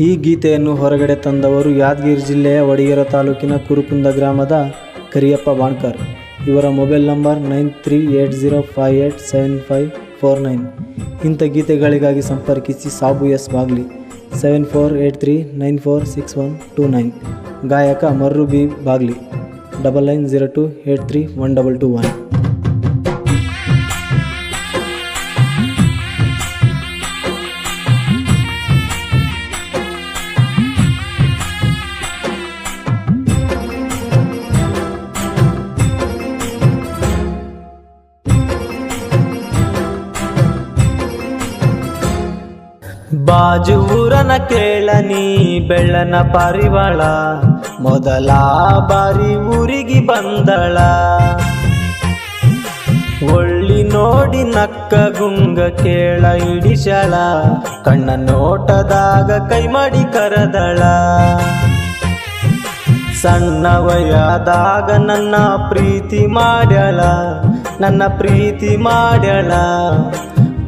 ಈ ಗೀತೆಯನ್ನು ಹೊರಗಡೆ ತಂದವರು ಯಾದಗಿರಿ ಜಿಲ್ಲೆಯ ವಡಗೇರ ತಾಲೂಕಿನ ಕುರುಕುಂದ ಗ್ರಾಮದ ಕರಿಯಪ್ಪ ಬಾಣ್ಕರ್. ಇವರ ಮೊಬೈಲ್ ನಂಬರ್ 9380587549. ಇಂಥ ಗೀತೆಗಳಿಗಾಗಿ ಸಂಪರ್ಕಿಸಿ ಸಾಬು ಎಸ್ ಬಾಗ್ಲಿ 7483946129. ಗಾಯಕ ಮರ್ರು ಬಿ ಬಾಗ್ಲಿ 9902831221. ಬಾಜು ಊರನ ಕೇಳನಿ ಬೆಳ್ಳನ ಪಾರಿವಾಳ, ಮೊದಲ ಬಾರಿ ಊರಿಗೆ ಬಂದಳ. ಒಳ್ಳಿ ನೋಡಿ ನಕ್ಕ ಗುಂಗ ಕೇಳ ಹಿಡಿಸಳ, ಕಣ್ಣ ನೋಟದಾಗ ಕೈ ಮಾಡಿ ಕರೆದಳ. ಸಣ್ಣ ವಯದಾಗ ನನ್ನ ಪ್ರೀತಿ ಮಾಡ್ಯಾಳ, ನನ್ನ ಪ್ರೀತಿ ಮಾಡ್ಯಾಳ.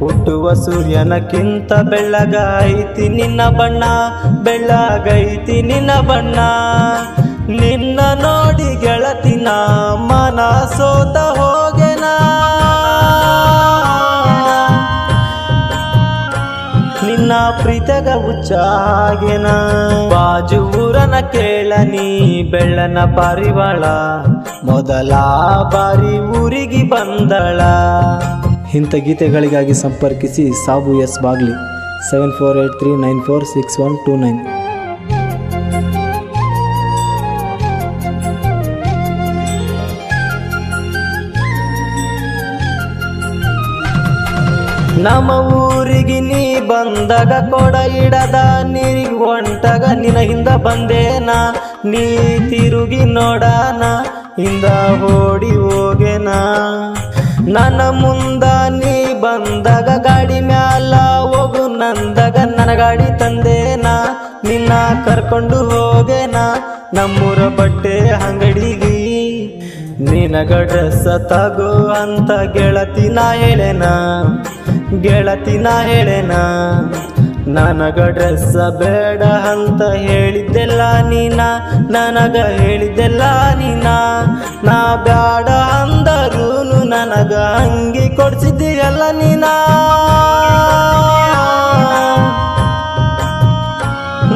ಹುಟ್ಟುವ ಸೂರ್ಯನಕ್ಕಿಂತ ಬೆಳ್ಳಗೈತಿ ನಿನ್ನ ಬಣ್ಣ, ಬೆಳ್ಳಗೈತಿ ನಿನ್ನ ಬಣ್ಣ. ನಿನ್ನ ನೋಡಿ ಗೆಳತಿನ ಮನ ಸೋತ ಹೋಗೆನ, ನಿನ್ನ ಪ್ರೀತಿಗ ಹುಚ್ಚಾಗೆನ. ಬಾಜು ಊರನ ಕೇಳನಿ ಬೆಳ್ಳನ ಪಾರಿವಾಳ, ಮೊದಲ ಬಾರಿ ಊರಿಗೆ ಬಂದಳ. ಇಂಥ ಗೀತೆಗಳಿಗಾಗಿ ಸಂಪರ್ಕಿಸಿ ಸಾಬು ಎಸ್ ಬಾಗ್ಲಿ 7483946129. ನಮ್ಮ ಊರಿಗೆ ನೀ ಬಂದಾಗ ಕೊಡ ಇಡದ ನೀರಿಗೆ ಹೊಂಟಾಗ ನಿನ್ನ ಹಿಂದ ಬಂದೇನ. ನೀ ತಿರುಗಿ ನೋಡಾನ ಹಿಂದ ಓಡಿ ಹೋಗೆನ. ನನ್ನ ಮುಂದ ನೀ ಬಂದಾಗ ಗಾಡಿ ಮ್ಯಾಲ ಹೋಗು ನಂದಾಗ ನನ್ನ ಗಾಡಿ ತಂದೇನ. ನಿನ್ನ ಕರ್ಕೊಂಡು ಹೋಗೆನ ನಮ್ಮೂರ ಬಟ್ಟೆ ಅಂಗಡಿಗೆ. ನಿನಗ ಡ್ರೆಸ್ ತಗೋ ಅಂತ ಗೆಳತಿನ ಹೇಳೇನ, ಗೆಳತಿನ ಹೇಳೇನ. ನನಗ ಡ್ರೆಸ್ ಬೇಡ ಅಂತ ಹೇಳಿದ್ದೆಲ್ಲ ನೀನ, ನನಗ ಹೇಳಿದ್ದೆಲ್ಲ ನೀನ. ನಾ ಬ್ಯಾಡ ಅಂದರೂನು ನನಗ ಅಂಗಿ ಕೊಡ್ಸಿದ್ದೀಯಲ್ಲ ನೀನ.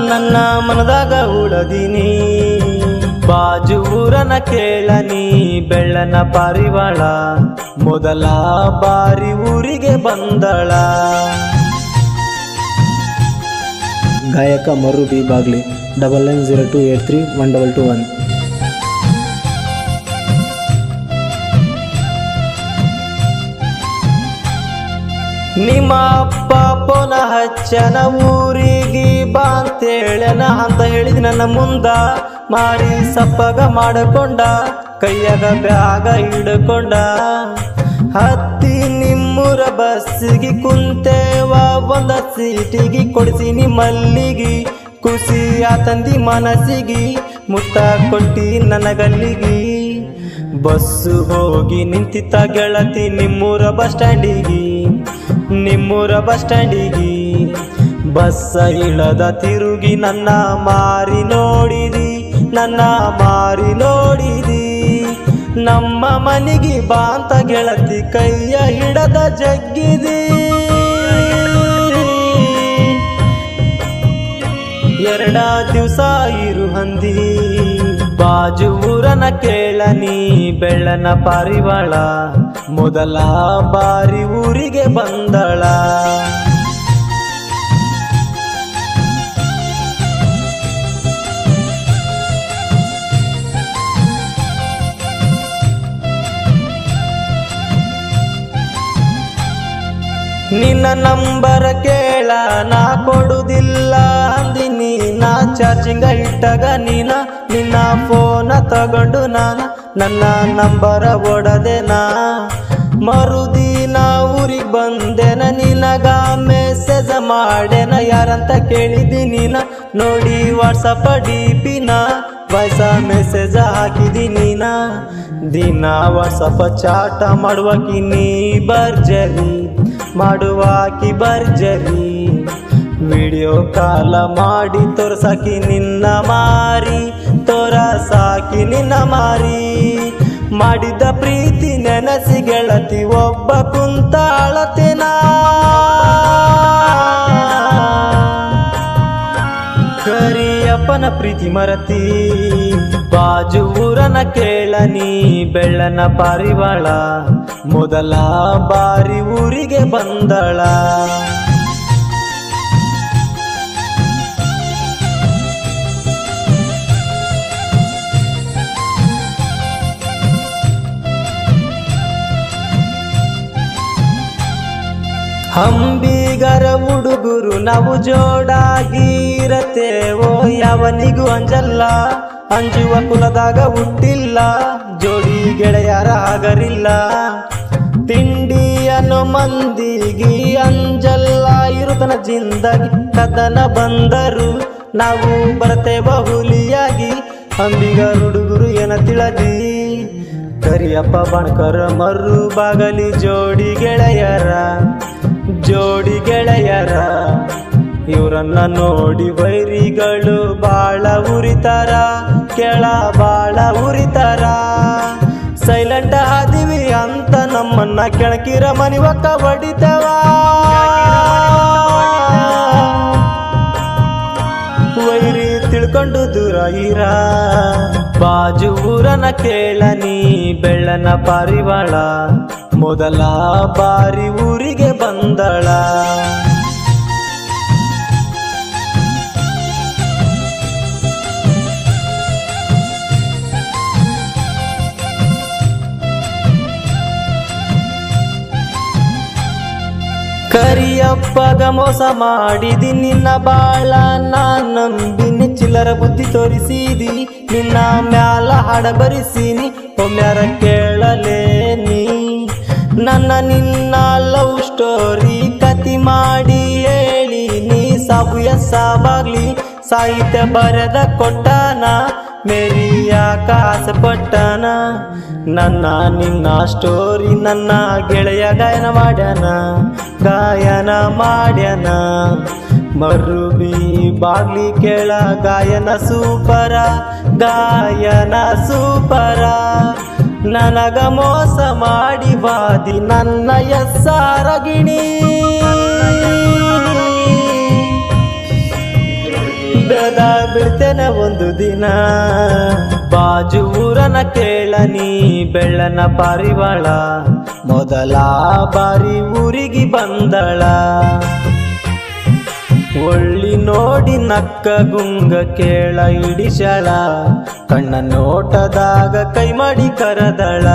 ನನ್ನ ಮನದಾಗ ಉಳದೀನಿ. ಬಾಜು ಊರನ ಕೇಳನಿ ಬೆಳ್ಳನ ಪಾರಿವಾಳ, ಮೊದಲ ಬಾರಿ ಊರಿಗೆ ಬಂದಳ. ಗಾಯಕ ಮರ್ರು ಬಿ ಬಾಗ್ಲಿ 9902831221. ನಿಮ್ಮ ಅಪ್ಪ ಪೋನ ಹಚ್ಚನ ಊರಿಗೆ ಬಾ ಅಂತೇಳನ ಅಂತ ಹೇಳಿದ ನನ್ನ ಮುಂದ. ಮಾರಿ ಸಪ್ಪಗ ಮಾಡಕೊಂಡ ಕೈಯಾಗ ಬ್ಯಾಗ ಹಿಡ್ಕೊಂಡ. ಹತ್ತಿ ನಿಮ್ಮೂರ ಬಸ್ಸಿಗೆ ಕುಂತೇವ, ಒಂದ ಸೀಟಿಗೆ ಕೊಡಿಸಿನಿ ಮಲ್ಲಿಗಿ. ಖುಷಿ ಆತಂದಿ ಮನಸ್ಸಿಗೆ, ಮುತ್ತ ಕೊಟ್ಟಿ ನನಗಲ್ಲಿಗಿ. ಬಸ್ಸು ಹೋಗಿ ನಿಂತಿತ್ತ ಗೆಳತಿ ನಿಮ್ಮೂರ ಬಸ್ ಸ್ಟ್ಯಾಂಡಿಗೆ, ನಿಮ್ಮೂರ ಬಸ್ ಸ್ಟ್ಯಾಂಡಿಗೆ. ಬಸ್ಸ ಇಳದ ತಿರುಗಿ ನನ್ನ ಮಾರಿ ನೋಡಿದಿ, ನನ್ನ ಮಾರಿ ನೋಡಿದಿ. ನಮ್ಮ ಮನೆಗೆ ಬಾ ಅಂತ ಗೆಳತಿ ಕೈಯ ಹಿಡದ ಜಗ್ಗಿದಿ. ಎರಡ ದಿವಸ ಇರು ಹಂದಿ. ಬಾಜು ಊರನ ಕೇಳನಿ ಬೆಳ್ಳನ ಪಾರಿವಾಳ, ಮೊದಲ ಬಾರಿ ಊರಿಗೆ ಬಂದಳ. ನಿನ್ನ ನಂಬರ್ ಕೇಳ ನಾ ಕೊಡುದಿಲ್ಲ ಅಂದಿನಿ. ನಾ ಚಾರ್ಜಿಂಗ ಇಟ್ಟಾಗ ನೀನ, ನಿನ್ನ ಫೋನ ತಗೊಂಡು ನಾನ ನನ್ನ ನಂಬರ ಒಡದೆನಾ. ಮರುದಿನ ಊರಿಗೆ ಬಂದೆನ, ನಿನಗ ಮೆಸೇಜ ಮಾಡೇನ. ಯಾರಂತ ಕೇಳಿದಿ ನೀನ, ನೋಡಿ ವಾಟ್ಸಪ್ ಡಿಪಿನ ವಾಯ್ಸ ಮೆಸೇಜ ಹಾಕಿದಿ ನೀನ. ದಿನ ವಾಟ್ಸಪ್ ಚಾಟ ಮಾಡುವಾಕಿ ನೀ ಬರ್ಜರಿ, ಮಾಡುವಾಕಿ ಬರ್ಜರಿ. ವಿಡಿಯೋ ಕಾಲ ಮಾಡಿ ತೋರ್ಸಾಕಿ ನಿನ್ನ ಮಾರಿ, ತೋರಸಾಕಿ ನಿನ್ನ ಮಾರಿ. ಮಾಡಿದ ಪ್ರೀತಿ ನೆನಸಿ ಗೆಳತಿ ಒಬ್ಬ ಕುಂತಾಳತೆನ. ಕರಿಯಪ್ಪನ ಪ್ರೀತಿ ಮರತಿ, ಬಾಜು ಊರನ ಕೇಳನಿ ಬೆಳ್ಳನ ಪಾರಿವಾಳ, ಮೊದಲ ಬಾರಿ ಊರಿಗೆ ಬಂದಳ. ಹಂಬಿಗರ ಹುಡುಗರು ನಾವು ಜೋಡಾಗಿರತೇವೋ, ಯಾವನಿಗೂ ಅಂಜಲ್ಲ, ಅಂಜುವ ಕುಲದಾಗ ಹುಟ್ಟಿಲ್ಲ, ಜೋಡಿ ಗೆಳೆಯರ ಆಗರಿಲ್ಲ. ತಿಂಡಿಯನ್ನು ಮಂದಿಗಿ ಅಂಜಲ್ಲ, ಇರುತನ ಜಿಂದಗಿ ಕದನ ಬಂದರು ನಾವು ಬರ್ತೇವ ಹುಲಿಯಾಗಿ. ಹಂಬಿಗರ ಹುಡುಗರು ಏನ ತಿಳದಿ, ಕರಿಯಪ್ಪ ಬಾಣ್ಕರ್ ಮರ್ರು ಬಾಗಲಿ ಜೋಡಿ ಗೆಳೆಯರ, ಜೋಡಿ ಗೆಳೆಯರ. ಇವರನ್ನ ನೋಡಿ ವೈರಿಗಳು ಬಾಳ ಉರಿತಾರ, ಕೆಳ ಬಾಳ ಉರಿತಾರ. ಸೈಲೆಂಟ್ ಆದಿವಿ ಅಂತ ನಮ್ಮನ್ನ ಕೆಣಕಿರ ಮನಿವಕ್ಕ ಹೊಡಿತವ. ವೈರಿ ತಿಳ್ಕೊಂಡು ದೂರ ಇರ, ಬಾಜು ಊರನ ಕೇಳನಿ ಬೆಳ್ಳನ ಪಾರಿವಾಳ, ಮೊದಲ ಬಾರಿ ಊರಿಗೆ ಬಂದಳ. ಕರಿಯಪ್ಪಗ ಮೋಸ ಮಾಡಿದಿ ನಿನ್ನ ಬಾಳ ನಾನ್ ನಂಬಿನಿ, ಚಿಲ್ಲರ ಬುದ್ಧಿ ತೋರಿಸಿದಿ ನಿನ್ನ ಮ್ಯಾಲ ಹಾಡ ಬರಿಸಿನಿ. ಒಮ್ಮ್ಯಾರ ಕೇಳಲೇನಿ ನನ್ನ ನಿನ್ನ ಲವ್ ಸ್ಟೋರಿ ಕತಿ ಮಾಡಿ ಹೇಳಿ ನೀ. ಸಾಬು ಸಾಬಾಗ್ಲಿ ಸಾಹಿತ್ಯ ಬರೆದ ಕೊಟ್ಟಾನ, ಮೇರಿಯ ಕಾಸ ಪಟ್ಟನ. ನನ್ನ ನಿನ್ನ ಸ್ಟೋರಿ ನನ್ನ ಗೆಳೆಯ ಗಾಯನ ಮಾಡ್ಯಾನ, ಗಾಯನ ಮಾಡ್ಯಾನ. ಮರುಬಿ ಬಾಗ್ಲಿ ಕೇಳ ಗಾಯನ ಸೂಪರ, ಗಾಯನ ಸೂಪರ. ನನಗ ಮೋಸ ಮಾಡಿ ಬಾದಿ ನನ್ನ ಎಸ್ಸಾರ ಗಿಣಿ, ಬೆದ ಬಿಡ್ತೇನೆ ಒಂದು ದಿನ. ಬಾಜು ಊರನ ಕೇಳನಿ ಬೆಳ್ಳನ ಪಾರಿವಾಳ, ಮೊದಲ ಬಾರಿ ಊರಿಗೆ ಬಂದಳ. ಒಳ್ಳಿ ನೋಡಿ ನಕ್ಕ ಗುಂಗ ಕೇಳ ಇಡಿಶಳ, ಕಣ್ಣ ನೋಟದಾಗ ಕೈ ಮಾಡಿ ಕರದಳ.